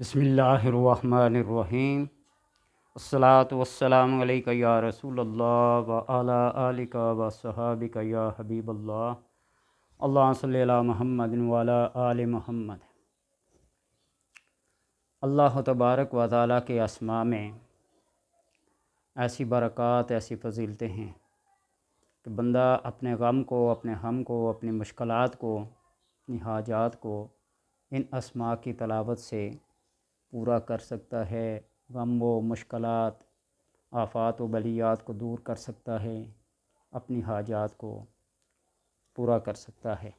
بسم اللہ الرحمن الرحیم۔ الصلاۃ والسلام علیکہ یا رسول اللہ و علی آلک و صحابک یا حبیب اللہ۔ اللہم صلی علی محمد و علی آل محمد۔ اللہ تبارک و تعالیٰ کے اسماء میں ایسی برکات، ایسی فضیلتیں ہیں کہ بندہ اپنے غم کو، اپنے ہم کو، اپنی مشکلات کو، اپنی حاجات کو ان اسماء کی تلاوت سے پورا کر سکتا ہے۔ غم و مشکلات، آفات و بلیات کو دور کر سکتا ہے، اپنی حاجات کو پورا کر سکتا ہے۔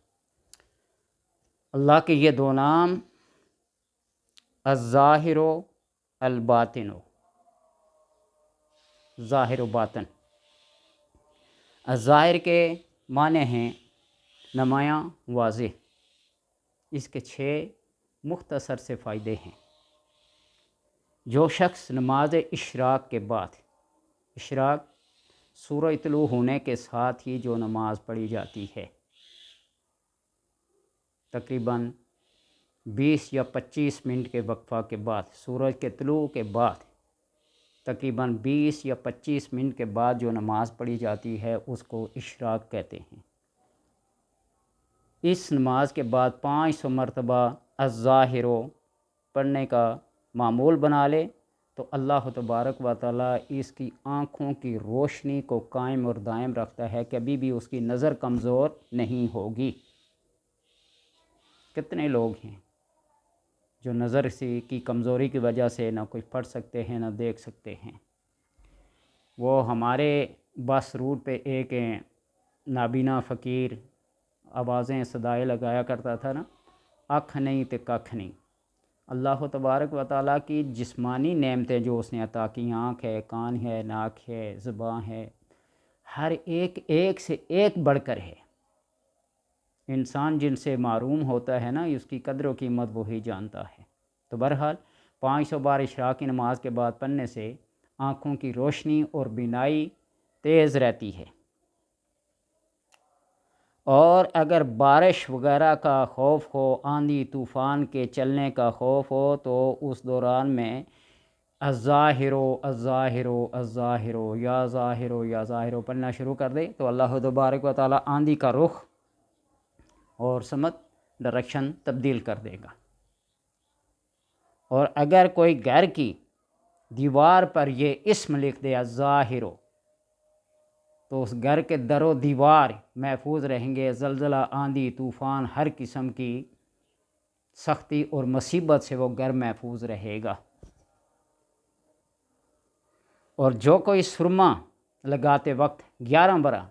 اللہ کے یہ دو نام الظاہر و الباطن، ظاہر و باطن۔ الظاہر کے معنی ہیں نمایاں، واضح۔ اس کے 6 مختصر سے فائدے ہیں۔ جو شخص نماز اشراق کے بعد، اشراق سورج طلوع ہونے کے ساتھ ہی جو نماز پڑھی جاتی ہے، تقریباً 20 یا 25 منٹ کے وقفہ کے بعد، سورج کے طلوع کے بعد تقریباً 20 یا 25 منٹ کے بعد جو نماز پڑھی جاتی ہے اس کو اشراق کہتے ہیں۔ اس نماز کے بعد 500 مرتبہ الظاہر پڑھنے کا معمول بنا لے تو اللہ تبارک و تعالیٰ اس کی آنکھوں کی روشنی کو قائم اور دائم رکھتا ہے، کبھی بھی اس کی نظر کمزور نہیں ہوگی۔ کتنے لوگ ہیں جو نظر کی کمزوری کی وجہ سے نہ کچھ پڑھ سکتے ہیں، نہ دیکھ سکتے ہیں۔ وہ ہمارے بس روٹ پہ ایک نابینا فقیر آوازیں صدائیں لگایا کرتا تھا نا، آنکھ نہیں تے ککھ نہیں۔ اللہ تبارک و تعالیٰ کی جسمانی نعمتیں جو اس نے عطا کی، آنکھ ہے، کان ہے، ناک ہے، زبان ہے، ہر ایک ایک سے ایک بڑھ کر ہے۔ انسان جن سے معروم ہوتا ہے نا، اس کی قدر و قیمت وہی جانتا ہے۔ تو بہرحال 500 بار اشراق کی نماز کے بعد پڑھنے سے آنکھوں کی روشنی اور بینائی تیز رہتی ہے۔ اور اگر بارش وغیرہ کا خوف ہو، آندھی طوفان کے چلنے کا خوف ہو، تو اس دوران میں الظاہر الظاہر الظاہر یا ظاہر یا ظاہر پڑھنا شروع کر دے تو اللہ تبارک و تعالیٰ آندھی کا رخ اور سمت ڈائریکشن تبدیل کر دے گا۔ اور اگر کوئی گھر کی دیوار پر یہ اسم لکھ دے الظاہر، تو اس گھر کے در و دیوار محفوظ رہیں گے، زلزلہ، آندھی، طوفان، ہر قسم کی سختی اور مصیبت سے وہ گھر محفوظ رہے گا۔ اور جو کوئی سرما لگاتے وقت 11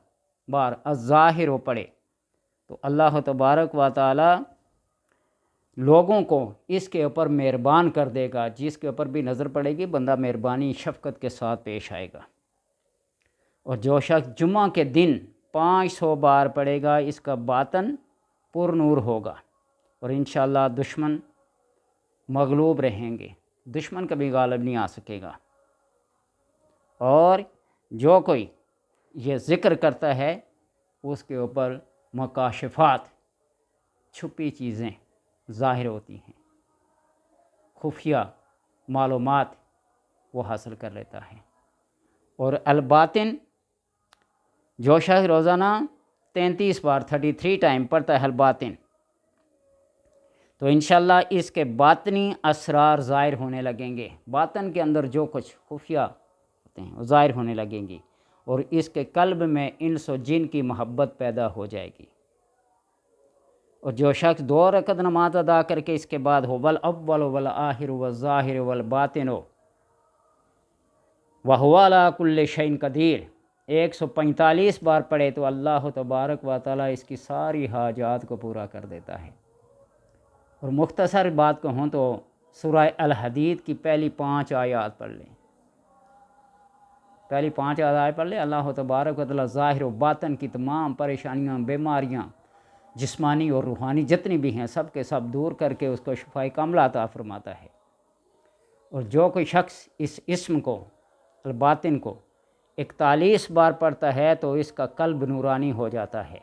بار الظاہر پڑھے تو اللہ تبارک و تعالی لوگوں کو اس کے اوپر مہربان کر دے گا۔ جس کے اوپر بھی نظر پڑے گی بندہ مہربانی شفقت کے ساتھ پیش آئے گا۔ اور جو شخص جمعہ کے دن 500 بار پڑھے گا، اس کا باطن پر نور ہوگا، اور انشاءاللہ دشمن مغلوب رہیں گے، دشمن کبھی غالب نہیں آ سکے گا۔ اور جو کوئی یہ ذکر کرتا ہے اس کے اوپر مکاشفات، چھپی چیزیں ظاہر ہوتی ہیں، خفیہ معلومات وہ حاصل کر لیتا ہے۔ اور الباطن، جو شخص روزانہ 33 بار 33 ٹائم پڑھتا ہے الباطن، تو انشاءاللہ اس کے باطنی اسرار ظاہر ہونے لگیں گے۔ باطن کے اندر جو کچھ خفیہ ہوتے ہیں وہ ظاہر ہونے لگیں گی، اور اس کے قلب میں انس و جن کی محبت پیدا ہو جائے گی۔ اور جو شخص 2 رکعت نماز ادا کر کے اس کے بعد ہو والاول والآخر والظاہر والباطن وہو علی کل شیء قدیر 145 بار پڑھے تو اللہ تبارک و تعالیٰ اس کی ساری حاجات کو پورا کر دیتا ہے۔ اور مختصر بات کہوں تو سورہ الحدید کی پہلی 5 آیات پڑھ لیں، پہلی 5 آیات پڑھ لیں، اللہ تبارک و تعالیٰ ظاہر و باطن کی تمام پریشانیاں، بیماریاں جسمانی اور روحانی جتنی بھی ہیں سب کے سب دور کر کے اس کو شفائے کاملہ عطا فرماتا ہے۔ اور جو کوئی شخص اس اسم کو، الباطن کو 41 بار پڑھتا ہے تو اس کا قلب نورانی ہو جاتا ہے۔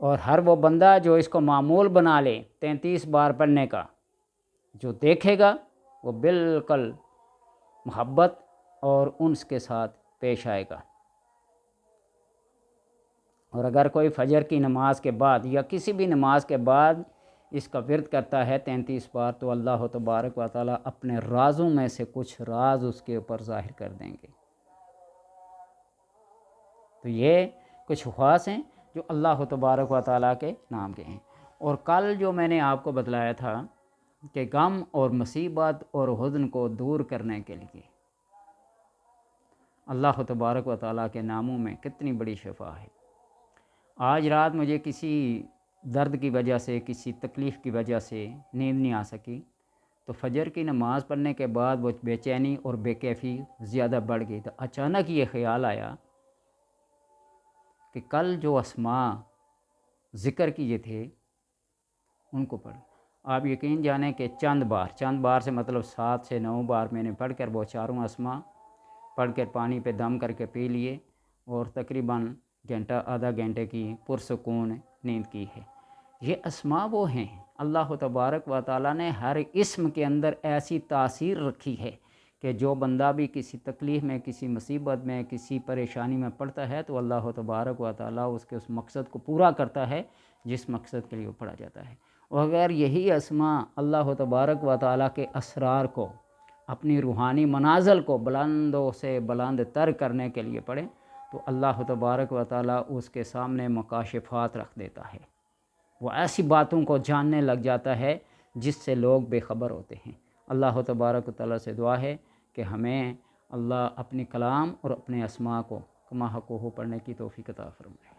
اور ہر وہ بندہ جو اس کو معمول بنا لے 33 بار پڑھنے کا، جو دیکھے گا وہ بالکل محبت اور انس کے ساتھ پیش آئے گا۔ اور اگر کوئی فجر کی نماز کے بعد یا کسی بھی نماز کے بعد اس کا ورد کرتا ہے 33 بار، تو اللہ تبارک و تعالیٰ اپنے رازوں میں سے کچھ راز اس کے اوپر ظاہر کر دیں گے۔ تو یہ کچھ خواص ہیں جو اللہ تبارک و تعالیٰ کے نام کے ہیں۔ اور کل جو میں نے آپ کو بتلایا تھا کہ غم اور مصیبت اور حزن کو دور کرنے کے لیے اللہ تبارک و تعالیٰ کے ناموں میں کتنی بڑی شفا ہے۔ آج رات مجھے کسی درد کی وجہ سے، کسی تکلیف کی وجہ سے نیند نہیں آ سکی، تو فجر کی نماز پڑھنے کے بعد وہ بے چینی اور بے کیفی زیادہ بڑھ گئی۔ تو اچانک یہ خیال آیا کہ کل جو اسماء ذکر کیے تھے ان کو پڑھ۔ آپ یقین جانیں کہ چند بار سے مطلب 7 سے 9 بار میں نے پڑھ کر وہ چاروں اسماء پڑھ کر پانی پہ دم کر کے پی لیے، اور تقریباً گھنٹہ آدھا گھنٹے کی پرسکون نیند کی ہے۔ یہ اسماء وہ ہیں، اللہ تبارک و تعالیٰ نے ہر اسم کے اندر ایسی تاثیر رکھی ہے کہ جو بندہ بھی کسی تکلیف میں، کسی مصیبت میں، کسی پریشانی میں پڑتا ہے تو اللہ تبارک و تعالیٰ اس کے اس مقصد کو پورا کرتا ہے جس مقصد کے لیے وہ پڑھا جاتا ہے۔ اور اگر یہی اسماء اللہ تبارک و تعالیٰ کے اسرار کو، اپنی روحانی منازل کو بلندوں سے بلند تر کرنے کے لیے پڑھیں تو اللہ تبارک و تعالیٰ اس کے سامنے مکاشفات رکھ دیتا ہے، وہ ایسی باتوں کو جاننے لگ جاتا ہے جس سے لوگ بے خبر ہوتے ہیں۔ اللہ تبارک و تعالیٰ سے دعا ہے کہ ہمیں اللہ اپنی کلام اور اپنے اسماء کو کما حقہ پڑھنے کی توفیق عطا فرمائے۔